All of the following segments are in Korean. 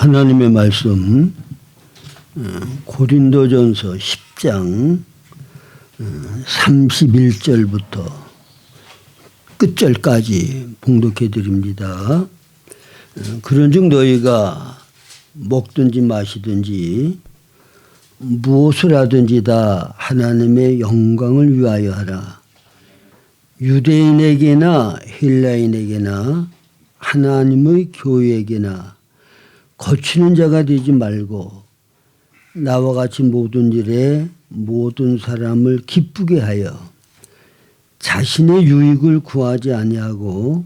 하나님의 말씀 고린도전서 10장 31절부터 끝절까지 봉독해 드립니다. 그런즉 너희가 먹든지 마시든지 무엇을 하든지 다 하나님의 영광을 위하여 하라. 유대인에게나 헬라인에게나 하나님의 교회에게나 거치는 자가 되지 말고 나와 같이 모든 일에 모든 사람을 기쁘게 하여 자신의 유익을 구하지 아니하고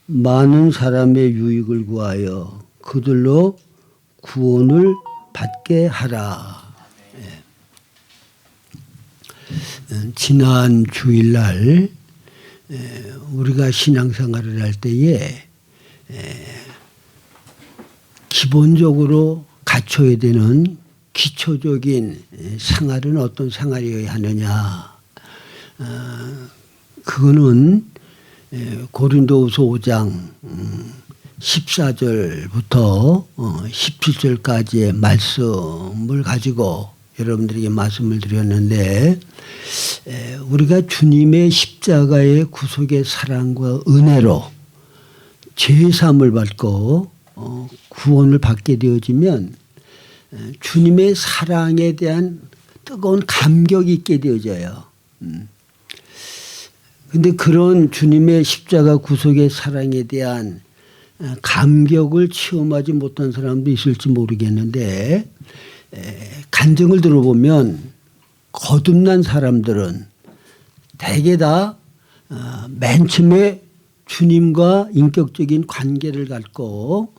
많은 사람의 유익을 구하여 그들로 구원을 받게 하라. 지난 주일날 우리가 신앙생활을 할 때에 기본적으로 갖춰야 되는 기초적인 생활은 어떤 생활이어야 하느냐. 그거는 고린도후서 5장 14절부터 17절까지의 말씀을 가지고 여러분들에게 말씀을 드렸는데, 우리가 주님의 십자가의 구속의 사랑과 은혜로 죄사함을 받고 구원을 받게 되어지면 주님의 사랑에 대한 뜨거운 감격이 있게 되어져요. 그런데 그런 주님의 십자가 구속의 사랑에 대한 감격을 체험하지 못한 사람도 있을지 모르겠는데, 간증을 들어보면 거듭난 사람들은 대개 다 맨 처음에 주님과 인격적인 관계를 갖고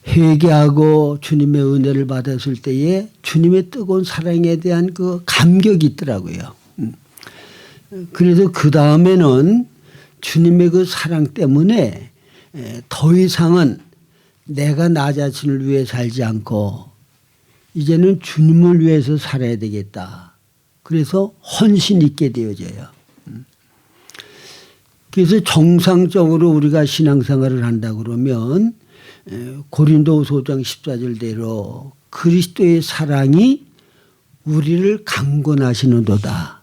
회개하고 주님의 은혜를 받았을 때에 주님의 뜨거운 사랑에 대한 그 감격이 있더라고요. 그래서 그 다음에는 주님의 그 사랑 때문에 더 이상은 내가 나 자신을 위해 살지 않고 이제는 주님을 위해서 살아야 되겠다. 그래서 헌신 있게 되어져요. 그래서 정상적으로 우리가 신앙생활을 한다 그러면 고린도후서 5장 14절대로 그리스도의 사랑이 우리를 강권하시는도다.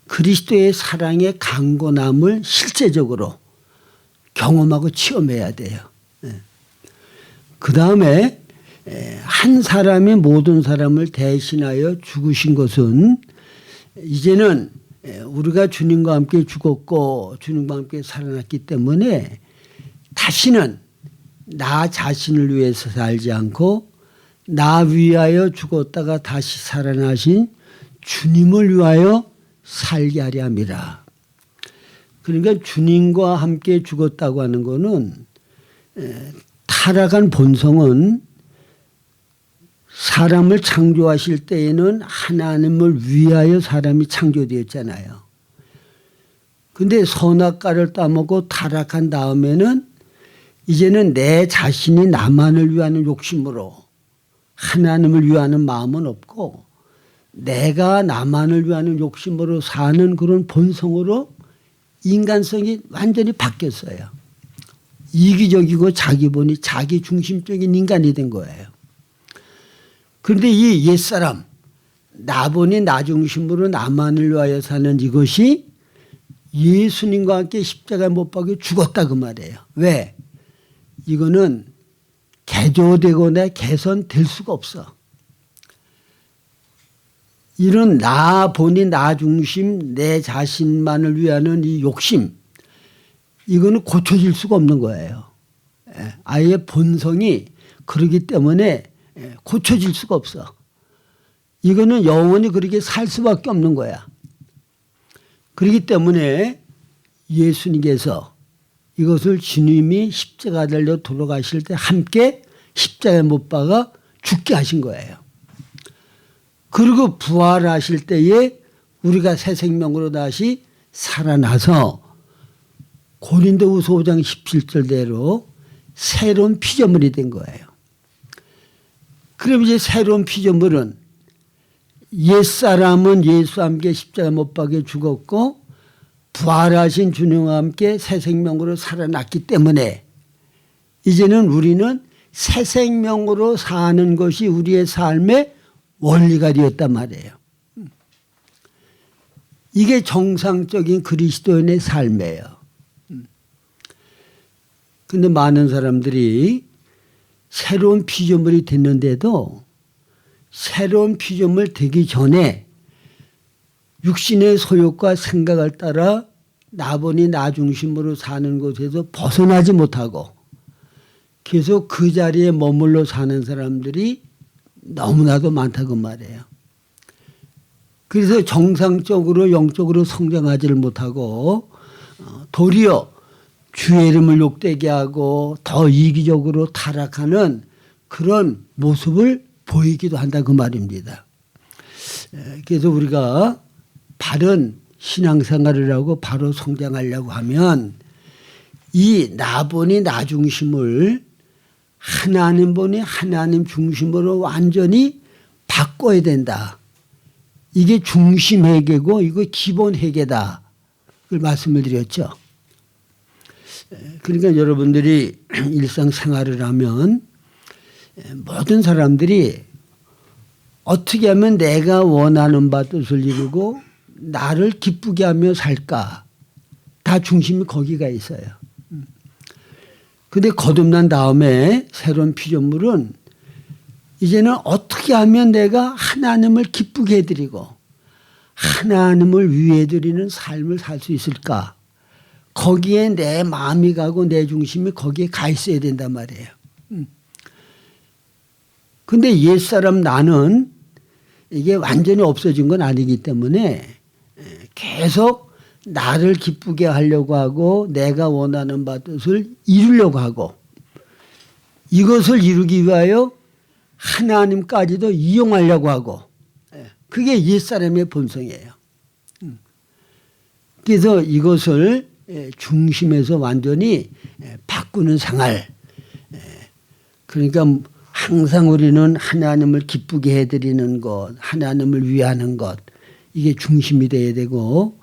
그리스도의 사랑의 강권함을 실제적으로 경험하고 체험해야 돼요. 그 다음에 한 사람이 모든 사람을 대신하여 죽으신 것은 이제는 우리가 주님과 함께 죽었고 주님과 함께 살아났기 때문에 다시는 나 자신을 위해서 살지 않고 나 위하여 죽었다가 다시 살아나신 주님을 위하여 살게 하려 함이라. 그러니까 주님과 함께 죽었다고 하는 것은 타락한 본성은 사람을 창조하실 때에는 하나님을 위하여 사람이 창조되었잖아요. 그런데 선악과를 따먹고 타락한 다음에는 이제는 내 자신이 나만을 위하는 욕심으로 하나님을 위하는 마음은 없고 내가 나만을 위하는 욕심으로 사는 그런 본성으로 인간성이 완전히 바뀌었어요. 이기적이고 자기본이 자기 중심적인 인간이 된 거예요. 그런데 이 옛사람, 나본이 나 중심으로 나만을 위하여 사는 이것이 예수님과 함께 십자가에 못 박혀 죽었다 그 말이에요. 왜? 이거는 개조되거나 개선될 수가 없어. 이런 나본이 나 중심, 내 자신만을 위하는 이 욕심, 이거는 고쳐질 수가 없는 거예요. 아예 본성이 그러기 때문에 고쳐질 수가 없어. 이거는 영원히 그렇게 살 수밖에 없는 거야. 그렇기 때문에 예수님께서 이것을 주님이 십자가 달려 돌아가실 때 함께 십자가에 못 박아 죽게 하신 거예요. 그리고 부활하실 때에 우리가 새 생명으로 다시 살아나서 고린도후서 5장 17절대로 새로운 피조물이 된 거예요. 그럼 이제 새로운 피조물은 옛사람은 예수와 함께 십자가 못 박혀 죽었고 부활하신 주님과 함께 새 생명으로 살아났기 때문에 이제는 우리는 새 생명으로 사는 것이 우리의 삶의 원리가 되었단 말이에요. 이게 정상적인 그리스도인의 삶이에요. 그런데 많은 사람들이 새로운 피조물이 됐는데도 새로운 피조물 되기 전에 육신의 소욕과 생각을 따라 나보니 나 중심으로 사는 곳에서 벗어나지 못하고 계속 그 자리에 머물러 사는 사람들이 너무나도 많다고 말해요. 그래서 정상적으로 영적으로 성장하지를 못하고 도리어 주의 이름을 욕되게 하고 더 이기적으로 타락하는 그런 모습을 보이기도 한다 그 말입니다. 그래서 우리가 바른 신앙생활을 하고 바로 성장하려고 하면 이 나보니 나 중심을 하나님 보니 하나님 중심으로 완전히 바꿔야 된다. 이게 중심 회개고 이거 기본 회개다. 그걸 말씀을 드렸죠. 그러니까 여러분들이 일상생활을 하면 모든 사람들이 어떻게 하면 내가 원하는 바 뜻을 이루고 나를 기쁘게 하며 살까. 다 중심이 거기가 있어요. 그런데 거듭난 다음에 새로운 피조물은 이제는 어떻게 하면 내가 하나님을 기쁘게 해드리고 하나님을 위해드리는 삶을 살 수 있을까. 거기에 내 마음이 가고 내 중심이 거기에 가 있어야 된단 말이에요. 그런데 옛사람 나는 이게 완전히 없어진 건 아니기 때문에 계속 나를 기쁘게 하려고 하고 내가 원하는 바 뜻을 이루려고 하고 이것을 이루기 위하여 하나님까지도 이용하려고 하고 그게 옛사람의 본성이에요. 그래서 이것을 중심에서 완전히 바꾸는 생활. 그러니까 항상 우리는 하나님을 기쁘게 해드리는 것, 하나님을 위하는 것 이게 중심이 돼야 되고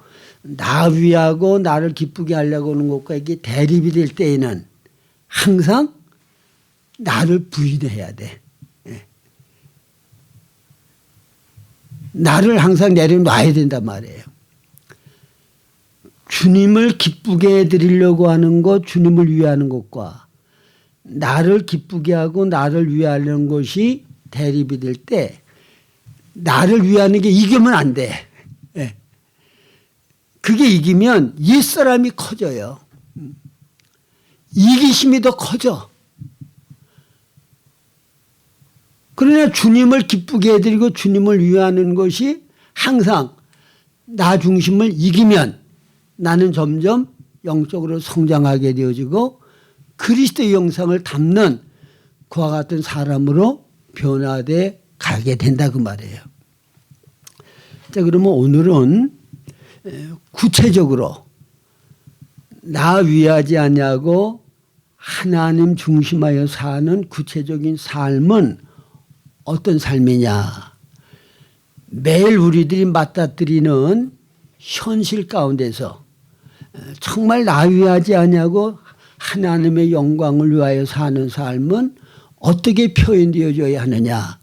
나 위하고 나를 기쁘게 하려고 하는 것과 이게 대립이 될 때에는 항상 나를 부인해야 돼. 나를 항상 내려놔야 된단 말이에요. 주님을 기쁘게 해드리려고 하는 것, 주님을 위하는 것과 나를 기쁘게 하고 나를 위하려는 것이 대립이 될 때 나를 위하는 게 이기면 안 돼. 그게 이기면 옛사람이 커져요. 이기심이 더 커져. 그러나 주님을 기쁘게 해드리고 주님을 위하는 것이 항상 나 중심을 이기면 나는 점점 영적으로 성장하게 되어지고 그리스도의 형상을 담는 그와 같은 사람으로 변화돼 가게 된다 그 말이에요. 자, 그러면 오늘은 구체적으로 나 위하지 아니하고 하나님 중심하여 사는 구체적인 삶은 어떤 삶이냐. 매일 우리들이 맞닥뜨리는 현실 가운데서 정말 나 위하지 아니하고 하나님의 영광을 위하여 사는 삶은 어떻게 표현되어져야 하느냐.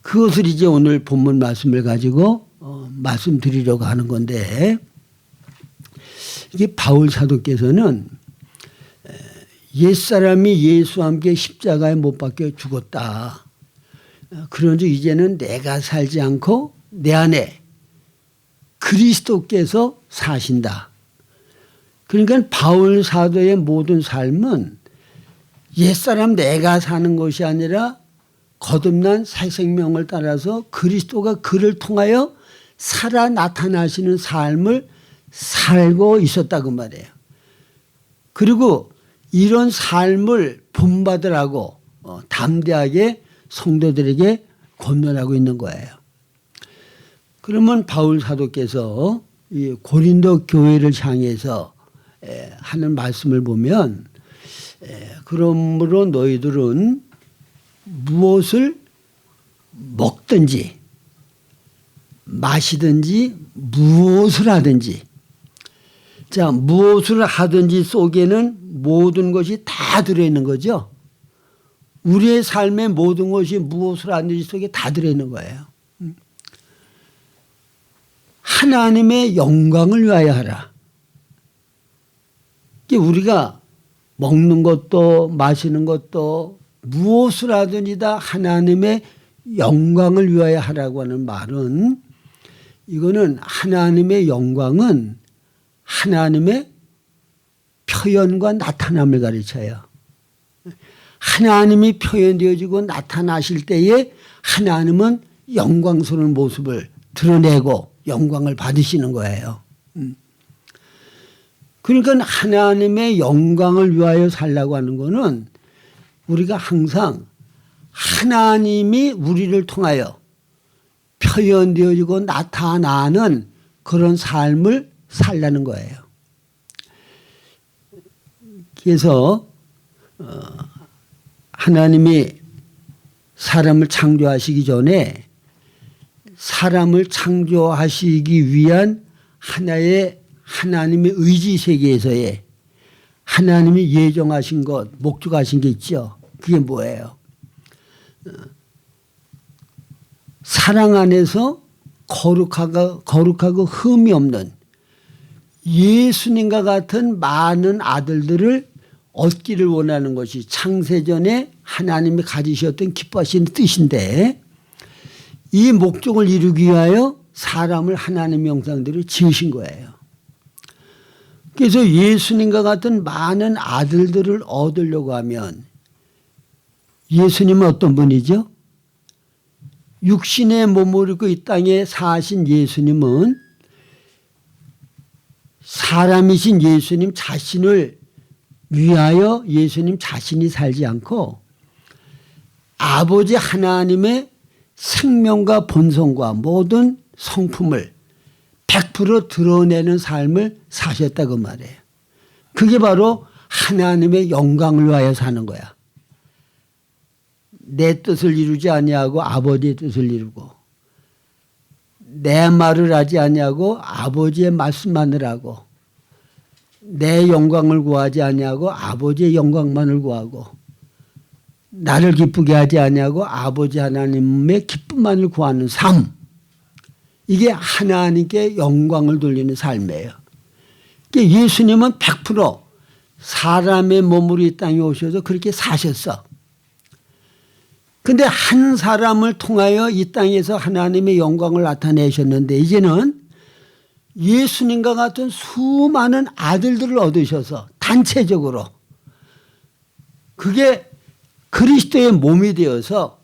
그것을 이제 오늘 본문 말씀을 가지고 말씀드리려고 하는 건데 이게 바울 사도께서는 옛사람이 예수와 함께 십자가에 못 박혀 죽었다. 그런즉 이제는 내가 살지 않고 내 안에 그리스도께서 사신다. 그러니까 바울 사도의 모든 삶은 옛사람 내가 사는 것이 아니라 거듭난 새 생명을 따라서 그리스도가 그를 통하여 살아 나타나시는 삶을 살고 있었다고 말해요. 그리고 이런 삶을 본받으라고 담대하게 성도들에게 권면하고 있는 거예요. 그러면 바울 사도께서 이 고린도 교회를 향해서 하는 말씀을 보면 그러므로 너희들은 무엇을 먹든지 마시든지 무엇을 하든지 자 무엇을 하든지 속에는 모든 것이 다 들어있는 거죠. 우리의 삶의 모든 것이 무엇을 하는지 속에 다 들어있는 거예요. 하나님의 영광을 위하여 하라. 우리가 먹는 것도 마시는 것도 무엇을 하든지 다 하나님의 영광을 위하여 하라고 하는 말은, 이거는 하나님의 영광은 하나님의 표현과 나타남을 가르쳐요. 하나님이 표현되어지고 나타나실 때에 하나님은 영광스러운 모습을 드러내고 영광을 받으시는 거예요. 그러니까 하나님의 영광을 위하여 살라고 하는 거는 우리가 항상 하나님이 우리를 통하여 표현되어지고 나타나는 그런 삶을 살라는 거예요. 그래서 하나님이 사람을 창조하시기 전에 사람을 창조하시기 위한 하나의 하나님의 의지 세계에서의 하나님이 예정하신 것, 목적하신 게 있죠. 그게 뭐예요? 사랑 안에서 거룩하고 흠이 없는 예수님과 같은 많은 아들들을 얻기를 원하는 것이 창세전에 하나님이 가지셨던 기뻐하시는 뜻인데, 이 목적을 이루기 위하여 사람을 하나님의 형상대로 지으신 거예요. 그래서 예수님과 같은 많은 아들들을 얻으려고 하면, 예수님은 어떤 분이죠? 육신의 몸을 입고 이 땅에 사신 예수님은 사람이신 예수님 자신을 위하여 예수님 자신이 살지 않고 아버지 하나님의 생명과 본성과 모든 성품을 100% 드러내는 삶을 사셨다고 말해요. 그게 바로 하나님의 영광을 위하여 사는 거야. 내 뜻을 이루지 아니하고 아버지의 뜻을 이루고, 내 말을 하지 아니하고 아버지의 말씀만을 하고, 내 영광을 구하지 아니하고 아버지의 영광만을 구하고, 나를 기쁘게 하지 아니하고 아버지 하나님의 기쁨만을 구하는 삶, 이게 하나님께 영광을 돌리는 삶이에요. 예수님은 100% 사람의 몸으로 이 땅에 오셔서 그렇게 사셨어. 근데 한 사람을 통하여 이 땅에서 하나님의 영광을 나타내셨는데, 이제는 예수님과 같은 수많은 아들들을 얻으셔서 단체적으로 그게 그리스도의 몸이 되어서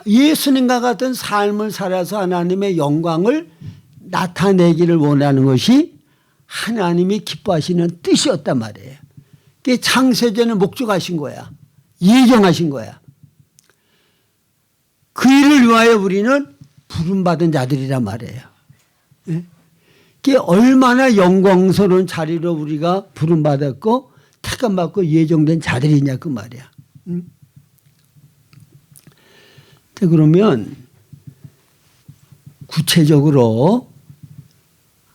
예수님과 같은 삶을 살아서 하나님의 영광을 나타내기를 원하는 것이 하나님이 기뻐하시는 뜻이었단 말이에요. 그게 창세전에 목적하신 거야. 예정하신 거야. 그 일을 위하여 우리는 부름받은 자들이란 말이에요. 그게 얼마나 영광스러운 자리로 우리가 부름받았고 택함받고 예정된 자들이냐 그 말이야. 그러면 구체적으로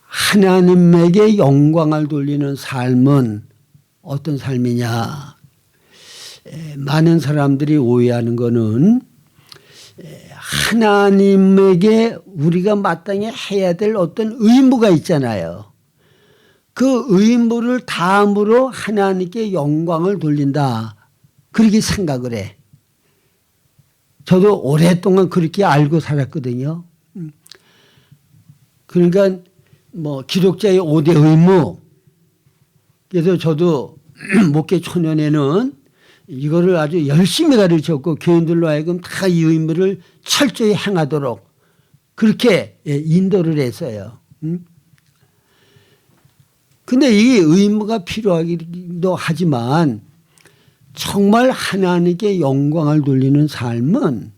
하나님에게 영광을 돌리는 삶은 어떤 삶이냐. 많은 사람들이 오해하는 것은 하나님에게 우리가 마땅히 해야 될 어떤 의무가 있잖아요. 그 의무를 다함으로 하나님께 영광을 돌린다, 그렇게 생각을 해. 저도 오랫동안 그렇게 알고 살았거든요. 그러니까 뭐 기독자의 5대 의무, 그래서 저도 목회 초년에는 이거를 아주 열심히 가르쳤고 교인들로 하여금 다 이 의무를 철저히 행하도록 그렇게 인도를 했어요. 근데 이 의무가 필요하기도 하지만 정말 하나님께 영광을 돌리는 삶은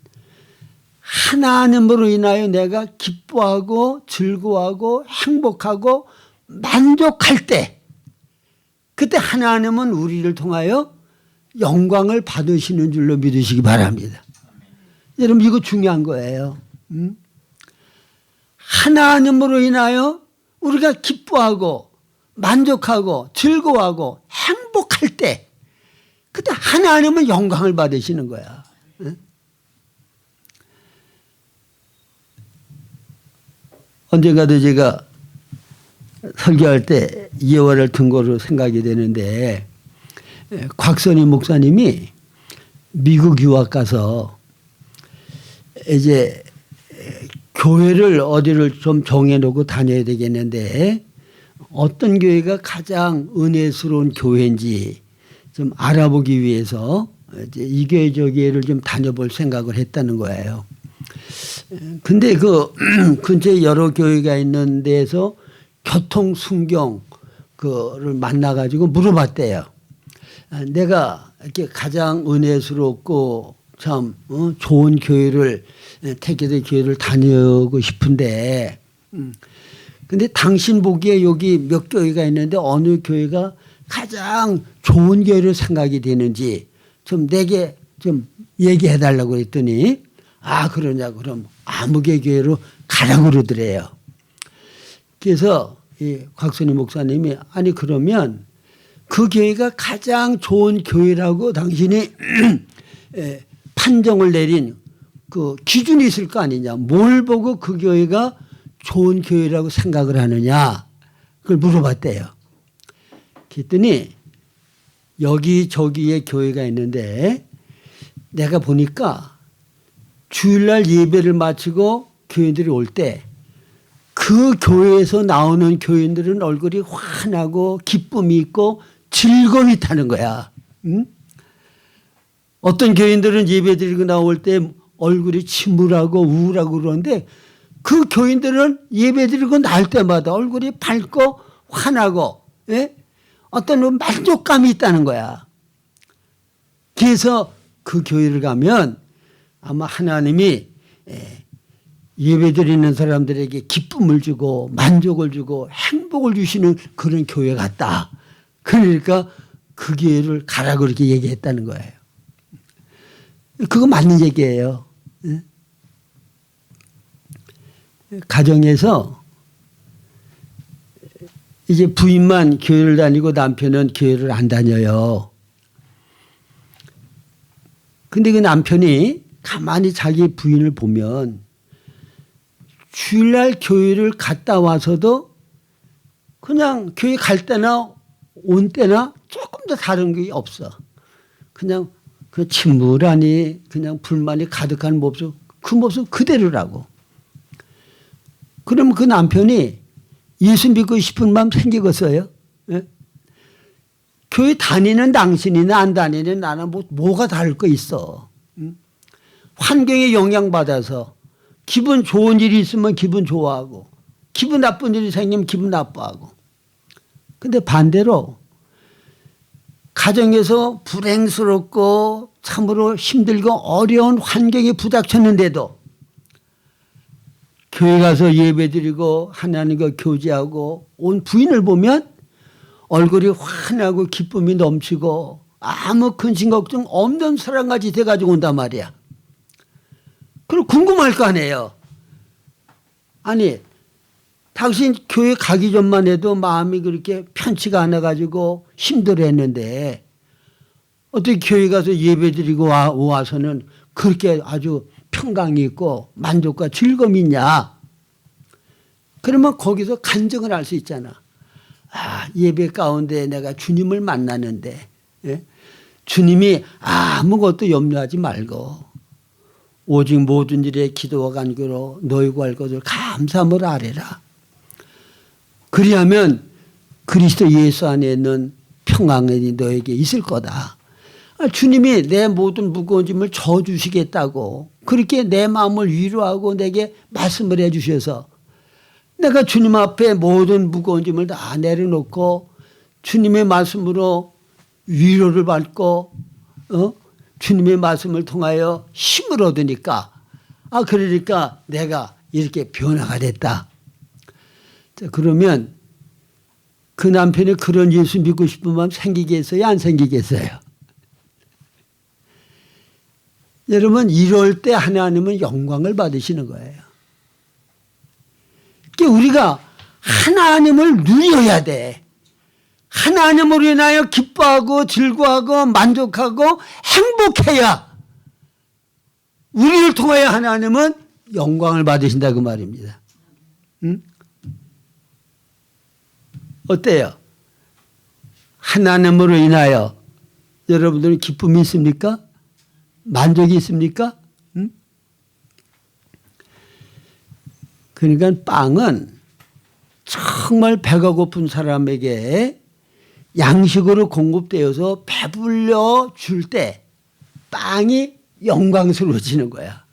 하나님으로 인하여 내가 기뻐하고 즐거워하고 행복하고 만족할 때, 그때 하나님은 우리를 통하여 영광을 받으시는 줄로 믿으시기 바랍니다. 여러분 이거 중요한 거예요. 하나님으로 인하여 우리가 기뻐하고 만족하고 즐거워하고 행복할 때, 근데 하나님은 영광을 받으시는 거야. 언젠가도 제가 설교할 때 예화를 근거로 생각이 되는데, 곽선희 목사님이 미국 유학 가서 이제 교회를 어디를 좀 정해놓고 다녀야 되겠는데 어떤 교회가 가장 은혜스러운 교회인지 좀 알아보기 위해서 이제 이 교회 저 교회를 좀 다녀볼 생각을 했다는 거예요. 근데 그 근처에 여러 교회가 있는 데에서 교통 순경 그를 만나가지고 물어봤대요. 내가 이렇게 가장 은혜스럽고 참 좋은 교회를 택해서 교회를 다니고 싶은데, 근데 당신 보기에 여기 몇 교회가 있는데 어느 교회가 가장 좋은 교회로 생각이 되는지 좀 내게 좀 얘기해 달라고 했더니, 아 그러냐, 그럼 아무개 교회로 가라고 그러더래요. 그래서 이 곽선희 목사님이 아니 그러면 그 교회가 가장 좋은 교회라고 당신이 판정을 내린 그 기준이 있을 거 아니냐. 뭘 보고 그 교회가 좋은 교회라고 생각을 하느냐. 그걸 물어봤대요. 그랬더니 여기저기에 교회가 있는데 내가 보니까 주일날 예배를 마치고 교인들이 올 때 그 교회에서 나오는 교인들은 얼굴이 환하고 기쁨이 있고 즐거움이 타는 거야. 응? 어떤 교인들은 예배 드리고 나올 때 얼굴이 침울하고 우울하고 그러는데 그 교인들은 예배 드리고 나올 때마다 얼굴이 밝고 환하고, 예? 어떤 만족감이 있다는 거야. 그래서 그 교회를 가면 아마 하나님이 예배 드리는 사람들에게 기쁨을 주고 만족을 주고 행복을 주시는 그런 교회 같다. 그러니까 그 교회를 가라고 그렇게 얘기했다는 거예요. 그거 맞는 얘기예요. 가정에서 이제 부인만 교회를 다니고 남편은 교회를 안 다녀요. 근데 그 남편이 가만히 자기 부인을 보면 주일날 교회를 갔다 와서도 그냥 교회 갈 때나 온 때나 조금 더 다른 게 없어. 그냥 그 침울하니 그냥 불만이 가득한 모습, 그 모습 그대로라고. 그러면 그 남편이 예수 믿고 싶은 마음 생기겠어요? 예? 교회 다니는 당신이나 안 다니는 나는 뭐가 다를 거 있어. 응? 환경에 영향받아서 기분 좋은 일이 있으면 기분 좋아하고 기분 나쁜 일이 생기면 기분 나빠하고. 근데 반대로 가정에서 불행스럽고 참으로 힘들고 어려운 환경에 부닥쳤는데도 교회 가서 예배드리고 하나님과 교제하고 온 부인을 보면 얼굴이 환하고 기쁨이 넘치고 아무 근심 걱정 없는 사람같이 돼가지고 온단 말이야. 그럼 궁금할 거 아니에요. 아니 당신 교회 가기 전만 해도 마음이 그렇게 편치가 않아가지고 힘들어했는데 어떻게 교회 가서 예배드리고 와서는 그렇게 아주 평강이 있고 만족과 즐거움이 있냐. 그러면 거기서 간증을 할 수 있잖아. 아, 예배 가운데 내가 주님을 만나는데, 예? 주님이 아무것도 염려하지 말고 오직 모든 일에 기도와 간구로 너희 구할 것을 감사함을 아뢰라. 그리하면 그리스도 예수 안에 있는 평강이 너에게 있을 거다. 주님이 내 모든 무거운 짐을 져주시겠다고 그렇게 내 마음을 위로하고 내게 말씀을 해 주셔서 내가 주님 앞에 모든 무거운 짐을 다 내려놓고 주님의 말씀으로 위로를 받고 주님의 말씀을 통하여 힘을 얻으니까 그러니까 내가 이렇게 변화가 됐다. 자, 그러면 그 남편이 그런 예수 믿고 싶은 마음 생기겠어요? 안 생기겠어요? 여러분 이럴 때 하나님은 영광을 받으시는 거예요. 그러니까 우리가 하나님을 누려야 돼. 하나님으로 인하여 기뻐하고 즐거워하고 만족하고 행복해야 우리를 통하여 하나님은 영광을 받으신다 그 말입니다. 응? 어때요? 하나님으로 인하여 여러분들은 기쁨이 있습니까? 만족이 있습니까? 응? 그러니까 빵은 정말 배가 고픈 사람에게 양식으로 공급되어서 배불려 줄 때 빵이 영광스러워지는 거야.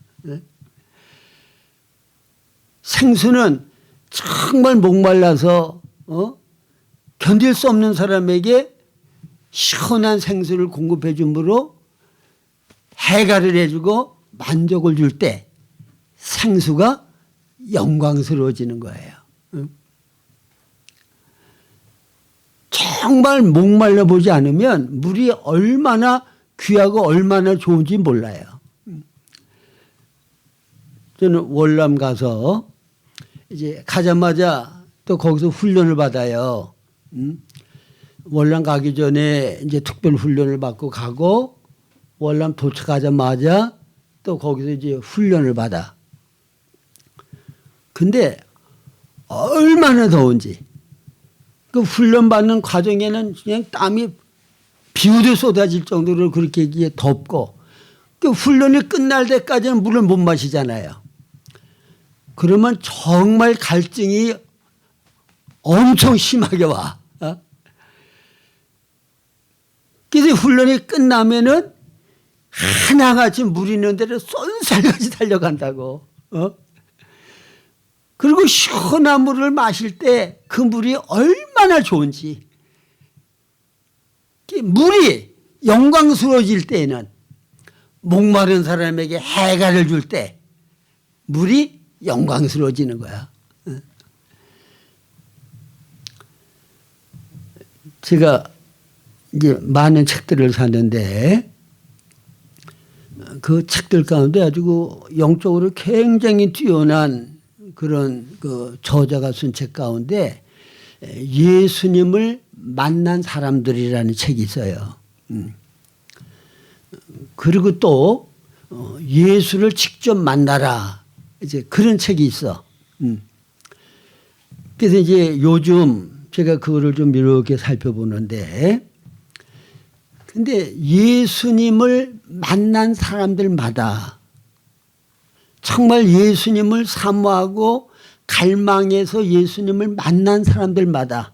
생수는 정말 목말라서 견딜 수 없는 사람에게 시원한 생수를 공급해 주므로 해가를 해주고 만족을 줄 때 생수가 영광스러워지는 거예요. 정말 목말라 보지 않으면 물이 얼마나 귀하고 얼마나 좋은지 몰라요. 저는 월남 가서 이제 가자마자 또 거기서 훈련을 받아요. 월남 가기 전에 이제 특별 훈련을 받고 가고 월남 도착하자마자 또 거기서 이제 훈련을 받아. 근데 얼마나 더운지. 그 훈련받는 과정에는 그냥 땀이 비우듯 쏟아질 정도로 그렇게 덥고 그 훈련이 끝날 때까지는 물을 못 마시잖아요. 그러면 정말 갈증이 엄청 심하게 와. 그래서 훈련이 끝나면은 하나같이 물 있는 데를 쏜살같이 달려간다고. 그리고 시원한 물을 마실 때 그 물이 얼마나 좋은지. 물이 영광스러워질 때에는 목마른 사람에게 해가를 줄 때 물이 영광스러워지는 거야. 제가 이제 많은 책들을 샀는데 그 책들 가운데 아주 영적으로 굉장히 뛰어난 그런 그 저자가 쓴 책 가운데 예수님을 만난 사람들이라는 책이 있어요. 그리고 또 예수를 직접 만나라 이제 그런 책이 있어. 그래서 이제 요즘 제가 그거를 좀 이렇게 살펴보는데 근데 예수님을 만난 사람들마다 정말 예수님을 사모하고 갈망해서 예수님을 만난 사람들마다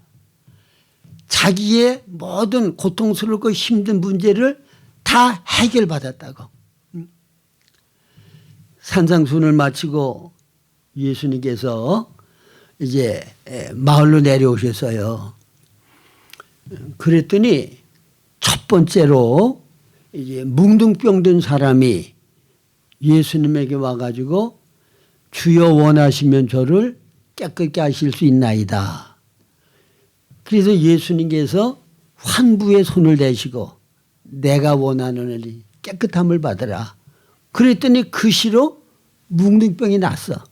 자기의 모든 고통스럽고 힘든 문제를 다 해결받았다고. 산상순을 마치고 예수님께서 이제 마을로 내려오셨어요. 그랬더니 첫 번째로 이제 뭉둥병 든 사람이 예수님에게 와가지고 주여 원하시면 저를 깨끗게 하실 수 있나이다. 그래서 예수님께서 환부에 손을 대시고 내가 원하노니 깨끗함을 받으라. 그랬더니 그 시로 뭉둥병이 났어.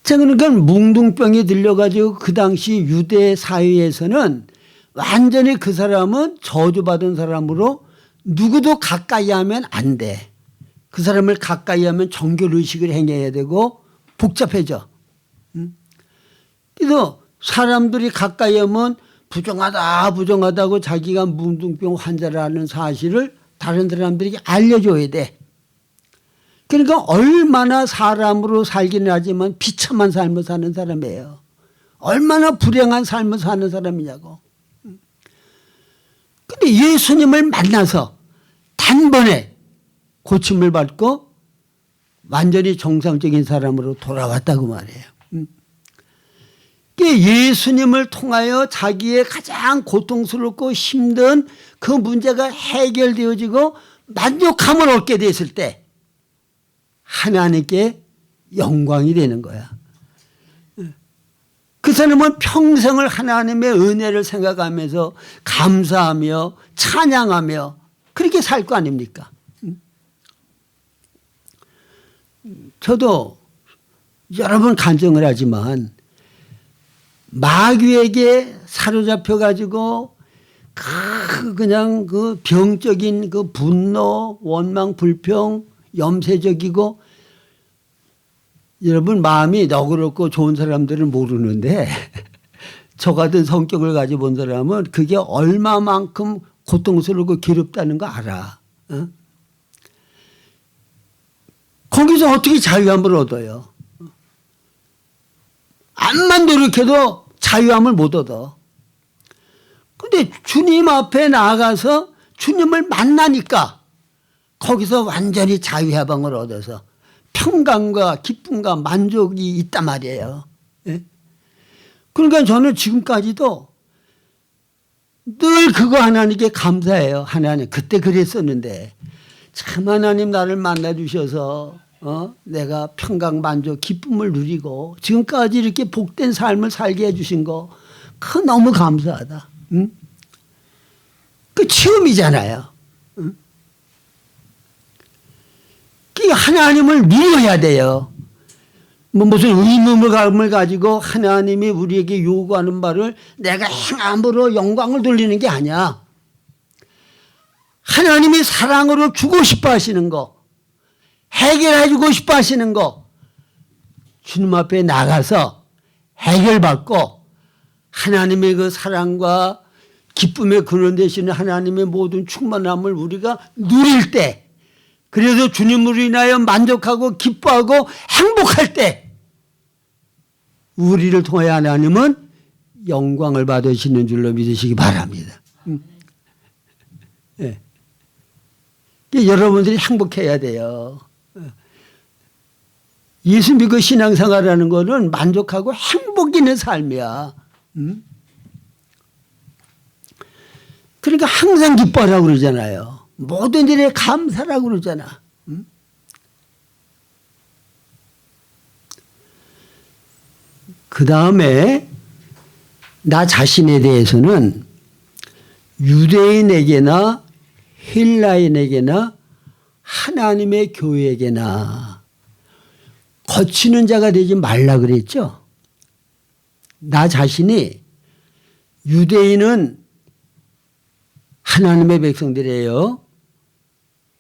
자, 그러니까 뭉둥병이 들려가지고 그 당시 유대 사회에서는 완전히 그 사람은 저주받은 사람으로 누구도 가까이 하면 안 돼. 그 사람을 가까이 하면 정결의식을 행해야 되고 복잡해져. 그래서 사람들이 가까이 하면 부정하다고 자기가 뭉둥병 환자라는 사실을 다른 사람들에게 알려줘야 돼. 그러니까 얼마나 사람으로 살기는 하지만 비참한 삶을 사는 사람이에요. 얼마나 불행한 삶을 사는 사람이냐고. 근데 예수님을 만나서 단번에 고침을 받고 완전히 정상적인 사람으로 돌아왔다고 말해요. 예수님을 통하여 자기의 가장 고통스럽고 힘든 그 문제가 해결되어지고 만족함을 얻게 됐을 때 하나님께 영광이 되는 거야. 그 사람은 평생을 하나님의 은혜를 생각하면서 감사하며 찬양하며 그렇게 살 거 아닙니까? 저도 여러 번 간증을 하지만 마귀에게 사로잡혀 가지고 그냥 그 병적인 그 분노, 원망, 불평, 염세적이고, 여러분 마음이 너그럽고 좋은 사람들은 모르는데 저 같은 성격을 가지고 본 사람은 그게 얼마만큼 고통스럽고 괴롭다는 거 알아. 어? 거기서 어떻게 자유함을 얻어요? 암만 노력해도 자유함을 못 얻어. 근데 주님 앞에 나아가서 주님을 만나니까 거기서 완전히 자유해방을 얻어서 평강과 기쁨과 만족이 있단 말이에요. 예? 그러니까 저는 지금까지도 늘 그거 하나님께 감사해요. 하나님 그때 그랬었는데 참 하나님 나를 만나 주셔서 내가 평강 만족 기쁨을 누리고 지금까지 이렇게 복된 삶을 살게 해주신 거 그 너무 감사하다. 응? 그 체험이잖아요. 응? 그 하나님을 믿어야 돼요. 뭐 무슨 의무감을 가지고 하나님이 우리에게 요구하는 바를 내가 행함으로 영광을 돌리는 게 아니야. 하나님이 사랑으로 주고 싶어 하시는 거, 해결해 주고 싶어 하시는 거, 주님 앞에 나가서 해결받고 하나님의 그 사랑과 기쁨의 근원 되시는 하나님의 모든 충만함을 우리가 누릴 때, 그래서 주님으로 인하여 만족하고 기뻐하고 행복할 때 우리를 통해 하나님은 영광을 받으시는 줄로 믿으시기 바랍니다. 네. 여러분들이 행복해야 돼요. 예수 믿고 신앙생활하는 거는 만족하고 행복 있는 삶이야. 그러니까 항상 기뻐하라고 그러잖아요. 모든 일에 감사라고 그러잖아. 그 다음에 나 자신에 대해서는 유대인에게나 헬라인에게나 하나님의 교회에게나 거치는 자가 되지 말라 그랬죠. 나 자신이 유대인은 하나님의 백성들이에요.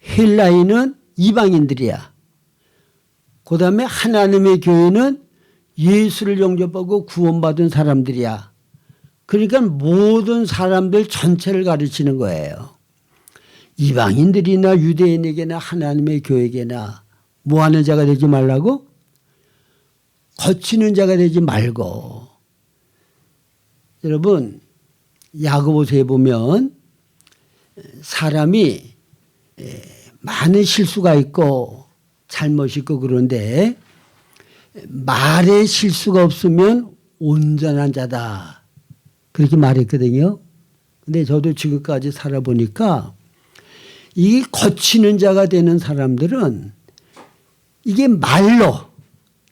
헬라인은 이방인들이야. 그 다음에 하나님의 교회는 예수를 영접하고 구원받은 사람들이야. 그러니까 모든 사람들 전체를 가르치는 거예요. 이방인들이나 유대인에게나 하나님의 교회에게나 뭐 하는 자가 되지 말라고? 거치는 자가 되지 말고. 여러분 야고보서에 보면 사람이 많은 실수가 있고 잘못이 있고 그런데 말에 실수가 없으면 온전한 자다. 그렇게 말했거든요. 근데 저도 지금까지 살아보니까 이 거치는 자가 되는 사람들은 이게 말로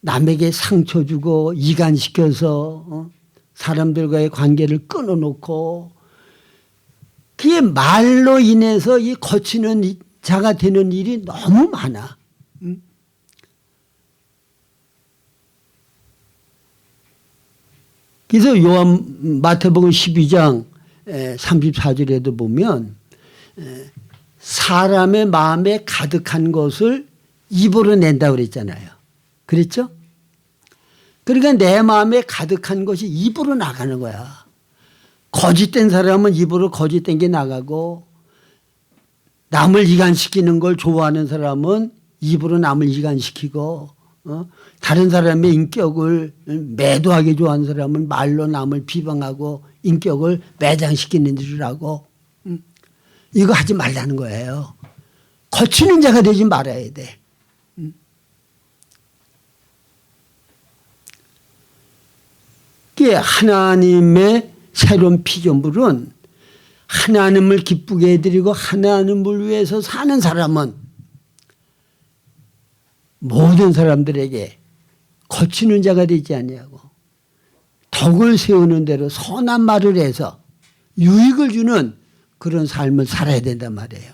남에게 상처 주고 이간시켜서 사람들과의 관계를 끊어놓고 그게 말로 인해서 이 거치는 자가 되는 일이 너무 많아. 그래서 마태복음 12장 34절에도 보면 사람의 마음에 가득한 것을 입으로 낸다고 그랬잖아요. 그랬죠? 그러니까 내 마음에 가득한 것이 입으로 나가는 거야. 거짓된 사람은 입으로 거짓된 게 나가고 남을 이간시키는 걸 좋아하는 사람은 입으로 남을 이간시키고 다른 사람의 인격을 매도하게 좋아하는 사람은 말로 남을 비방하고 인격을 매장시키는 일을 하고 이거 하지 말라는 거예요. 거치는 자가 되지 말아야 돼. 하나님의 새로운 피조물은 하나님을 기쁘게 해드리고 하나님을 위해서 사는 사람은 모든 사람들에게 거치는 자가 되지 아니하고 덕을 세우는 대로 선한 말을 해서 유익을 주는 그런 삶을 살아야 된단 말이에요.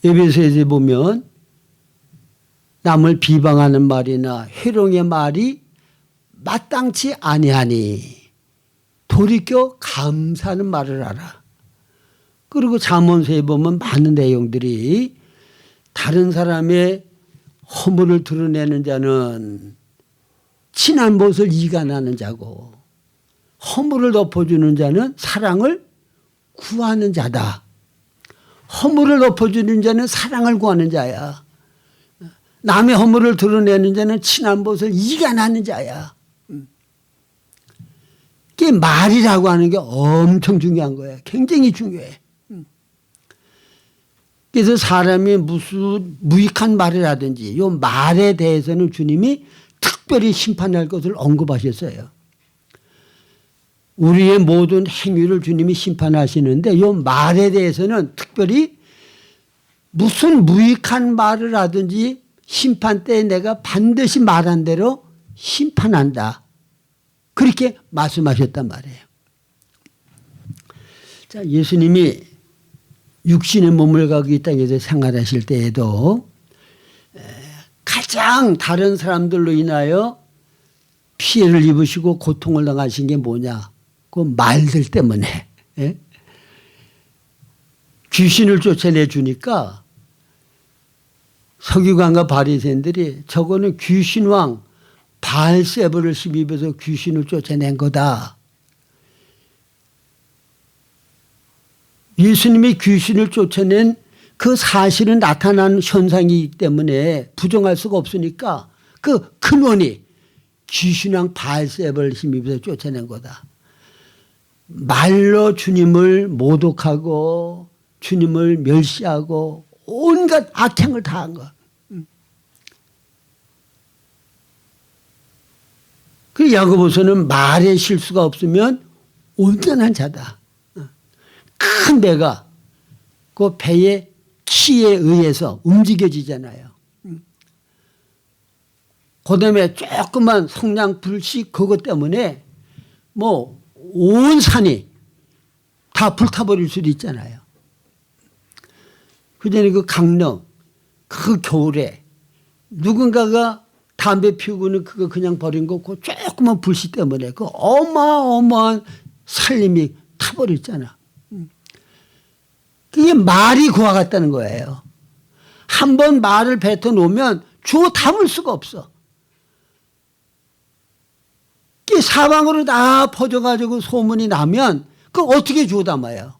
에베소서에 보면 남을 비방하는 말이나 회롱의 말이 마땅치 아니하니 돌이켜 감사하는 말을 하라. 그리고 잠언서에 보면 많은 내용들이 다른 사람의 허물을 드러내는 자는 친한 못을 이간하는 자고 허물을 덮어주는 자는 사랑을 구하는 자다. 허물을 덮어주는 자는 사랑을 구하는 자야. 남의 허물을 드러내는 자는 친한 못을 이간하는 자야. 그게 말이라고 하는 게 엄청 중요한 거야. 굉장히 중요해. 그래서 사람이 무슨 무익한 말을 하든지 이 말에 대해서는 주님이 특별히 심판할 것을 언급하셨어요. 우리의 모든 행위를 주님이 심판하시는데 이 말에 대해서는 특별히 무슨 무익한 말을 하든지 심판 때 내가 반드시 말한 대로 심판한다. 그렇게 말씀하셨단 말이에요. 자, 예수님이 육신의 몸을 가지고 이 땅에서 생활하실 때에도 가장 다른 사람들로 인하여 피해를 입으시고 고통을 당하신 게 뭐냐? 그 말들 때문에. 예? 귀신을 쫓아내 주니까 서기관과 바리새인들이 저거는 귀신왕 바알세불을 힘입어서 귀신을 쫓아낸 거다. 예수님이 귀신을 쫓아낸 그 사실은 나타난 현상이기 때문에 부정할 수가 없으니까 그 근원이 귀신왕 바알세불을 힘입어서 쫓아낸 거다. 말로 주님을 모독하고 주님을 멸시하고 온갖 악행을 다한 것. 그 야고보서는 말에 실수가 없으면 온전한 자다. 큰 배가 그 배의 키에 의해서 움직여지잖아요. 그다음에 조그만 성냥 불씨 그것 때문에 뭐 온 산이 다 불타버릴 수도 있잖아요. 그전에 그 강릉 그 겨울에 누군가가 담배 피우고는 그거 그냥 버린 거 그 조그만 불씨 때문에 그 어마어마한 살림이 타버렸잖아. 그게 말이 그와 같다는 거예요. 한 번 말을 뱉어놓으면 주워 담을 수가 없어. 그게 사방으로 다 퍼져가지고 소문이 나면 그걸 어떻게 주워 담아요?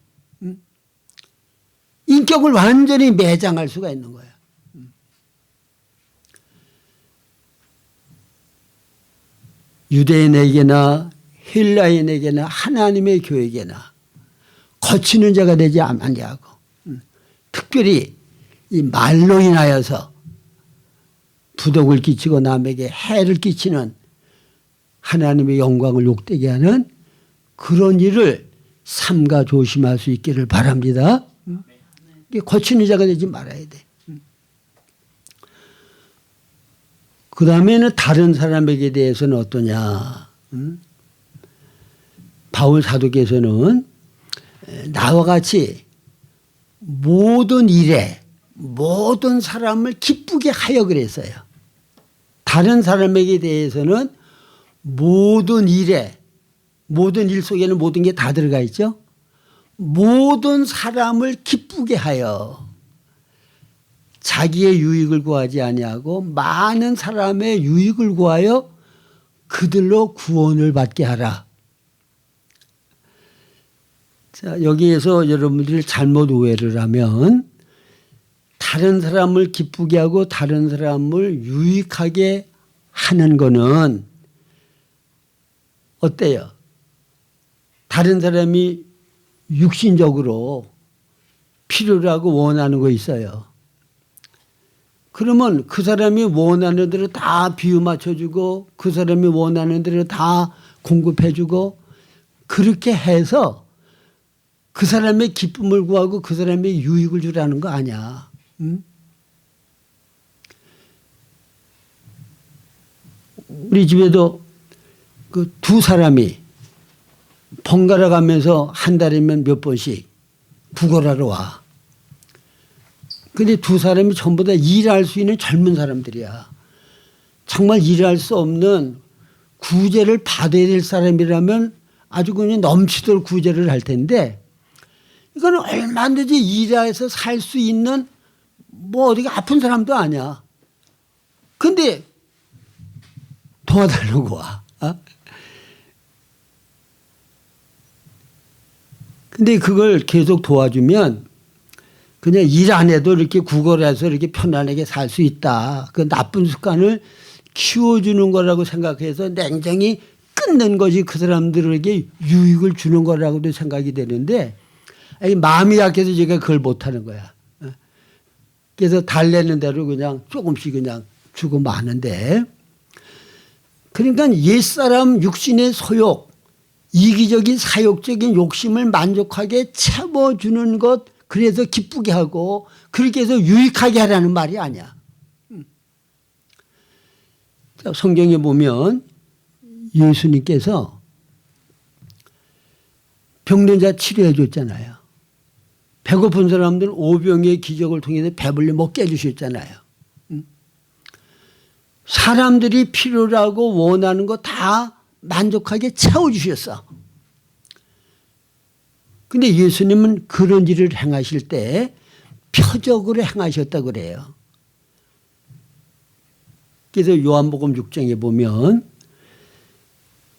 인격을 완전히 매장할 수가 있는 거예요. 유대인에게나 헬라인에게나 하나님의 교회에게나 거치는 자가 되지 않냐고. 특별히 이 말로 인하여서 부덕을 끼치고 남에게 해를 끼치는 하나님의 영광을 욕되게 하는 그런 일을 삼가 조심할 수 있기를 바랍니다. 거치는 자가 되지 말아야 돼. 그 다음에는 다른 사람에게 대해서는 어떠냐. 바울 사도께서는 나와 같이 모든 일에 모든 사람을 기쁘게 하여 그랬어요. 다른 사람에게 대해서는 모든 일에 모든 일 속에는 모든 게 다 들어가 있죠. 모든 사람을 기쁘게 하여 자기의 유익을 구하지 아니하고 많은 사람의 유익을 구하여 그들로 구원을 받게 하라. 자, 여기에서 여러분들이 잘못 오해를 하면 다른 사람을 기쁘게 하고 다른 사람을 유익하게 하는 거는 어때요? 다른 사람이 육신적으로 필요로 하고 원하는 거 있어요. 그러면 그 사람이 원하는 대로 다 비유 맞춰주고 그 사람이 원하는 대로 다 공급해주고 그렇게 해서 그 사람의 기쁨을 구하고 그 사람의 유익을 주라는 거 아니야. 우리 집에도 그 두 사람이 번갈아 가면서 한 달이면 몇 번씩 구걸하러 와. 근데 두 사람이 전부 다 일할 수 있는 젊은 사람들이야. 정말 일할 수 없는 구제를 받아야 될 사람이라면 아주 그냥 넘치도록 구제를 할 텐데 이거는 얼마든지 일해서 살 수 있는 뭐 어디 아픈 사람도 아니야. 근데 도와달라고 와. 근데 그걸 계속 도와주면 그냥 일 안 해도 이렇게 구걸해서 이렇게 편안하게 살 수 있다. 그 나쁜 습관을 키워주는 거라고 생각해서 냉정히 끊는 것이 그 사람들에게 유익을 주는 거라고도 생각이 되는데 마음이 약해서 제가 그걸 못하는 거야. 그래서 달래는 대로 그냥 조금씩 그냥 주고 마는데 그러니까 옛사람 육신의 소욕, 이기적인 사욕적인 욕심을 만족하게 채워주는 것, 그래서 기쁘게 하고 그렇게 해서 유익하게 하라는 말이 아니야. 성경에 보면 예수님께서 병든 자 치료해 줬잖아요. 배고픈 사람들 오병의 기적을 통해서 배불리 먹게 해주셨잖아요. 사람들이 필요로 하고 원하는 거 다 만족하게 채워주셨어. 근데 예수님은 그런 일을 행하실 때 표적으로 행하셨다고 그래요. 그래서 요한복음 6장에 보면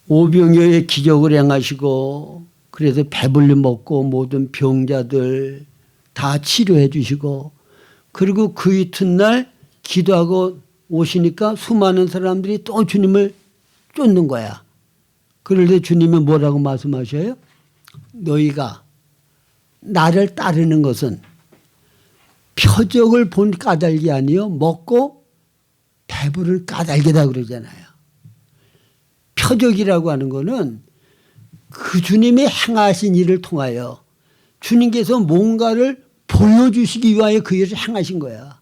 오병이어의 기적을 행하시고 그래서 배불리 먹고 모든 병자들 다 치료해 주시고 그리고 그 이튿날 기도하고 오시니까 수많은 사람들이 또 주님을 쫓는 거야. 그럴 때 주님은 뭐라고 말씀하셔요? 너희가 나를 따르는 것은 표적을 본 까닭이 아니요 먹고 배부른 까닭이다 그러잖아요. 표적이라고 하는 거는 그 주님이 행하신 일을 통하여 주님께서 뭔가를 보여주시기 위하여 그 일을 행하신 거야.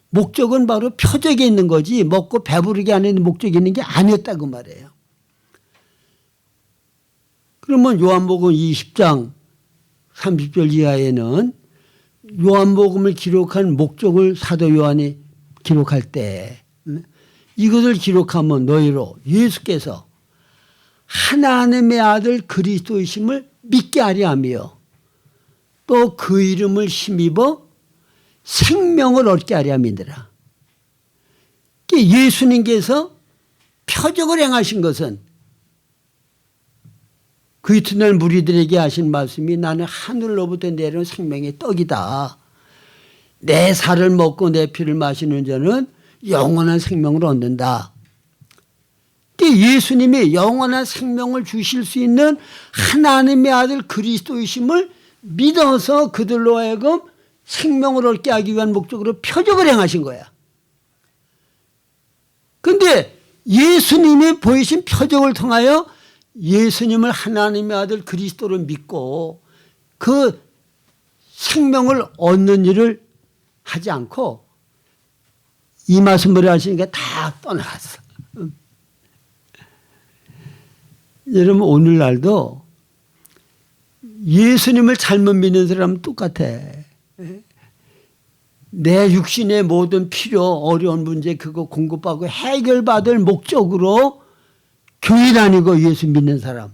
목적은 바로 표적에 있는 거지 먹고 배부르게 하는 목적이 있는 게 아니었다고 말해요. 그러면 요한복음 20장 30절 이하에는 요한복음을 기록한 목적을 사도 요한이 기록할 때 이것을 기록하면 너희로 예수께서 하나님의 아들 그리스도이심을 믿게 하려 하며 또 그 이름을 힘입어 생명을 얻게 하려 함이니라. 예수님께서 표적을 행하신 것은 그 이튿날 무리들에게 하신 말씀이 나는 하늘로부터 내려온 생명의 떡이다. 내 살을 먹고 내 피를 마시는 자는 영원한 생명을 얻는다. 예수님이 영원한 생명을 주실 수 있는 하나님의 아들 그리스도이심을 믿어서 그들로 하여금 생명을 얻게 하기 위한 목적으로 표적을 행하신 거야. 그런데 예수님이 보이신 표적을 통하여 예수님을 하나님의 아들 그리스도를 믿고 그 생명을 얻는 일을 하지 않고 이 말씀을 하시니까 다 떠나갔어. 여러분 오늘날도 예수님을 잘못 믿는 사람은 똑같아. 내 육신의 모든 필요 어려운 문제 그거 공급하고 해결받을 목적으로 교회 다니고 예수 믿는 사람.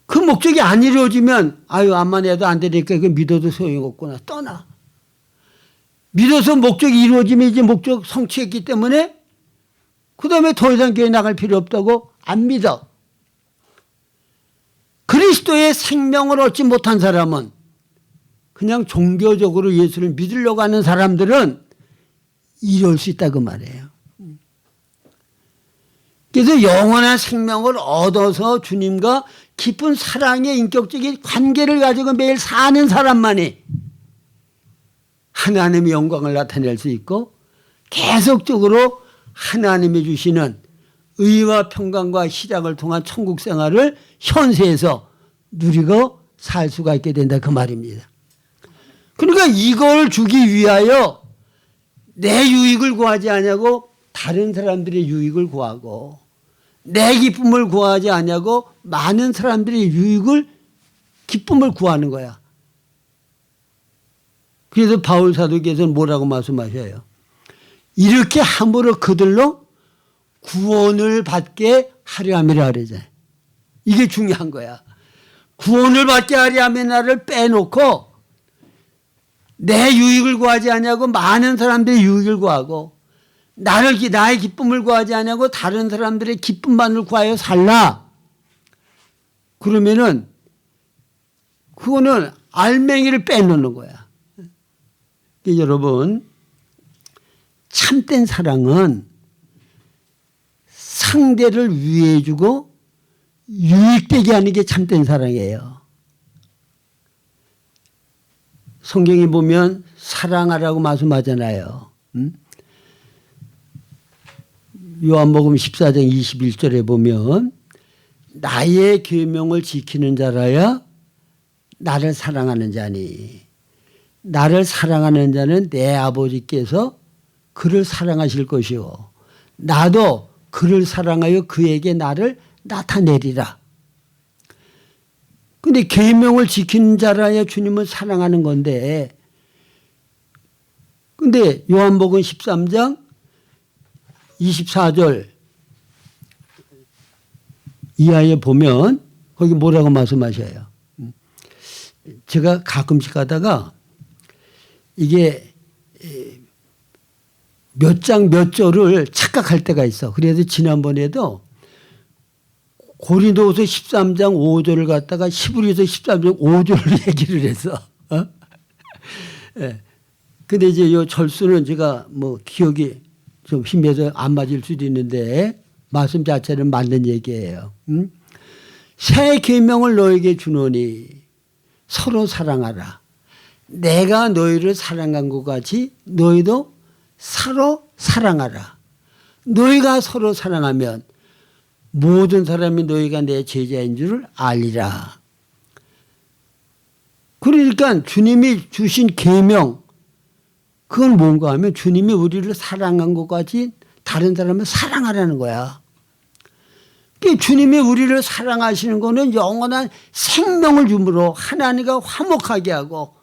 그 목적이 안 이루어지면 아유 암만 해도 안 되니까 그 믿어도 소용없구나 떠나. 믿어서 목적이 이루어지면 이제 목적 성취했기 때문에 그 다음에 더 이상 교회 나갈 필요 없다고 안 믿어. 그리스도의 생명을 얻지 못한 사람은 그냥 종교적으로 예수를 믿으려고 하는 사람들은 이럴 수 있다고 말해요. 그래서 영원한 생명을 얻어서 주님과 깊은 사랑의 인격적인 관계를 가지고 매일 사는 사람만이 하나님의 영광을 나타낼 수 있고 계속적으로 하나님이 주시는 의와 평강과 희락을 통한 천국 생활을 현세에서 누리고 살 수가 있게 된다 그 말입니다. 그러니까 이걸 주기 위하여 내 유익을 구하지 않냐고 다른 사람들의 유익을 구하고 내 기쁨을 구하지 않냐고 많은 사람들의 유익을 기쁨을 구하는 거야. 그래서 바울 사도께서는 뭐라고 말씀하셔요? 이렇게 함으로 그들로 구원을 받게 하려 함이라 그러잖아요. 이게 중요한 거야. 구원을 받게 하려 함의 나를 빼놓고 내 유익을 구하지 않냐고 많은 사람들의 유익을 구하고 나의 기쁨을 구하지 않냐고 다른 사람들의 기쁨만을 구하여 살라. 그러면은 그거는 알맹이를 빼놓는 거야. 여러분, 참된 사랑은 상대를 위해주고 유익되게 하는 게 참된 사랑이에요. 성경에 보면 사랑하라고 말씀하잖아요. 요한복음 14장 21절에 보면 나의 계명을 지키는 자라야 나를 사랑하는 자니 나를 사랑하는 자는 내 아버지께서 그를 사랑하실 것이요 나도 그를 사랑하여 그에게 나를 나타내리라. 근데 계명을 지키는 자라야 주님을 사랑하는 건데 근데 요한복음 13장 24절 이하에 보면 거기 뭐라고 말씀하셔요? 제가 가끔씩 가다가 이게 몇 장 몇 절을 착각할 때가 있어. 그래서 지난번에도 고린도후서 13장 5절을 갖다가 히브리서 13장 5절을 얘기를 해서 근데 이제 이 절수는 제가 뭐 기억이 좀 힘해서 안 맞을 수도 있는데 말씀 자체는 맞는 얘기예요. 새 계명을 너에게 주노니 서로 사랑하라. 내가 너희를 사랑한 것 같이 너희도 서로 사랑하라. 너희가 서로 사랑하면 모든 사람이 너희가 내 제자인 줄을 알리라. 그러니까 주님이 주신 계명 그건 뭔가 하면 주님이 우리를 사랑한 것 같이 다른 사람을 사랑하라는 거야. 주님이 우리를 사랑하시는 거는 영원한 생명을 주므로 하나님과 화목하게 하고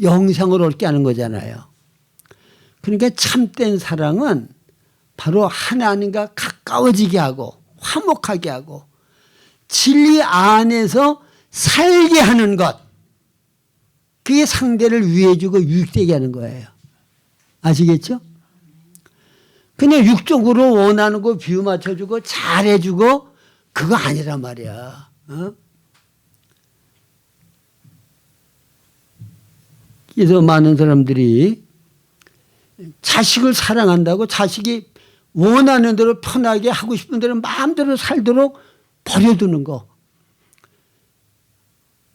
영생을 얻게 하는 거잖아요. 그러니까 참된 사랑은 바로 하나님과 가까워지게 하고 화목하게 하고 진리 안에서 살게 하는 것. 그게 상대를 위해주고 유익되게 하는 거예요. 아시겠죠? 그냥 육적으로 원하는 거 비유 맞춰주고 잘해주고 그거 아니란 말이야. 그래서 많은 사람들이 자식을 사랑한다고 자식이 원하는 대로 편하게 하고 싶은 대로 마음대로 살도록 버려두는 거.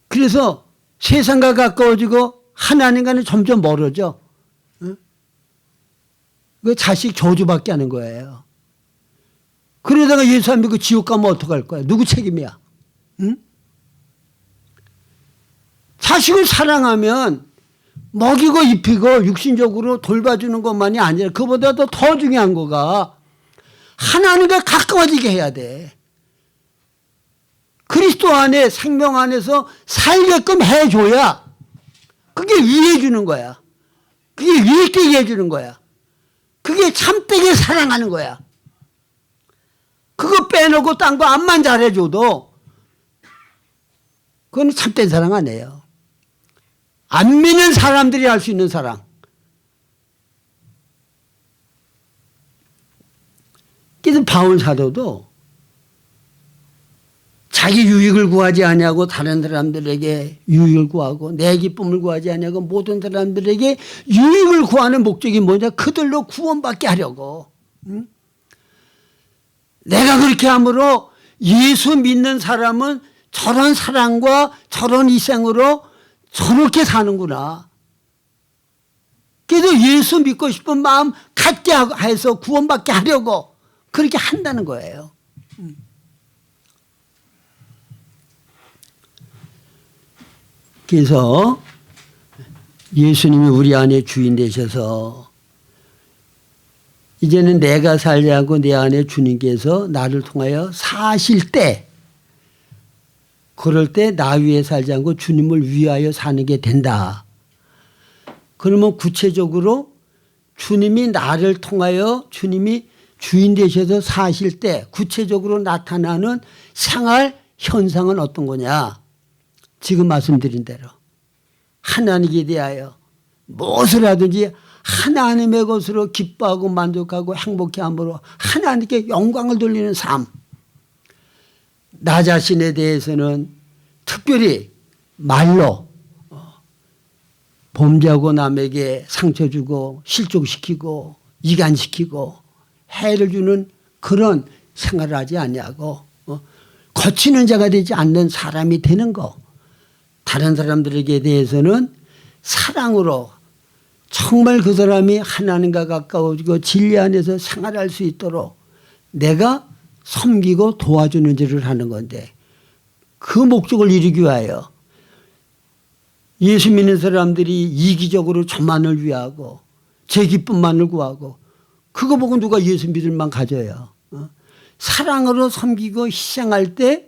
그래서 세상과 가까워지고 하나님과는 점점 멀어져. 그 자식 저주받게 하는 거예요. 그러다가 예수 안 믿고 지옥 가면 어떡할 거야? 누구 책임이야? 응? 자식을 사랑하면 먹이고 입히고 육신적으로 돌봐주는 것만이 아니라 그보다도 더 중요한 거가 하나님과 가까워지게 해야 돼. 그리스도 안에 생명 안에서 살게끔 해줘야 그게 위해주는 거야. 그게 유익되게 해주는 거야. 그게 참되게 사랑하는 거야. 그거 빼놓고 딴 거 암만 잘해줘도 그건 참된 사랑 아니에요. 안 믿는 사람들이 할 수 있는 사랑. 그래서 바울 사도도 자기 유익을 구하지 아니하고 다른 사람들에게 유익을 구하고 내 기쁨을 구하지 아니하고 모든 사람들에게 유익을 구하는 목적이 뭐냐? 그들로 구원받게 하려고. 응? 내가 그렇게 함으로 예수 믿는 사람은 저런 사랑과 저런 희생으로 저렇게 사는구나. 그래서 예수 믿고 싶은 마음 갖게 해서 구원받게 하려고 그렇게 한다는 거예요. 그래서 예수님이 우리 안에 주인 되셔서 이제는 내가 살지 않고 내 안에 주님께서 나를 통하여 사실 때 그럴 때 나 위에 살지 않고 주님을 위하여 사는 게 된다. 그러면 구체적으로 주님이 나를 통하여 주님이 주인 되셔서 사실 때 구체적으로 나타나는 생활 현상은 어떤 거냐. 지금 말씀드린 대로 하나님께 대하여 무엇을 하든지 하나님의 것으로 기뻐하고 만족하고 행복해함으로 하나님께 영광을 돌리는 삶. 나 자신에 대해서는 특별히 말로 범죄하고 남에게 상처 주고 실족시키고 이간시키고 해를 주는 그런 생활을 하지 않냐고 거치는 자가 되지 않는 사람이 되는 거. 다른 사람들에게 대해서는 사랑으로 정말 그 사람이 하나님과 가까워지고 진리 안에서 생활할 수 있도록 내가 섬기고 도와주는 일을 하는 건데 그 목적을 이루기 위하여 예수 믿는 사람들이 이기적으로 저만을 위하고 제 기쁨만을 구하고 그거 보고 누가 예수 믿을만 가져요. 사랑으로 섬기고 희생할 때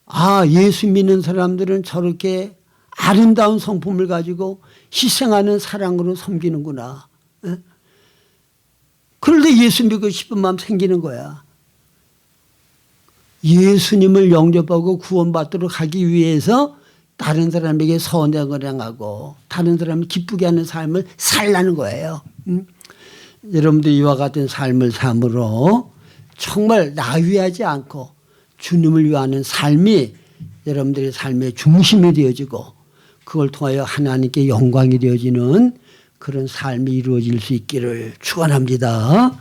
아, 예수 믿는 사람들은 저렇게 아름다운 성품을 가지고 희생하는 사랑으로 섬기는구나. 그런데 예수 믿고 싶은 마음 생기는 거야. 예수님을 영접하고 구원받도록 하기 위해서 다른 사람에게 선행을 행하고 다른 사람을 기쁘게 하는 삶을 살라는 거예요. 여러분들 이와 같은 삶을 삶으로 정말 나 위하지 않고 주님을 위하는 삶이 여러분들의 삶의 중심이 되어지고 그걸 통하여 하나님께 영광이 되어지는 그런 삶이 이루어질 수 있기를 축원합니다.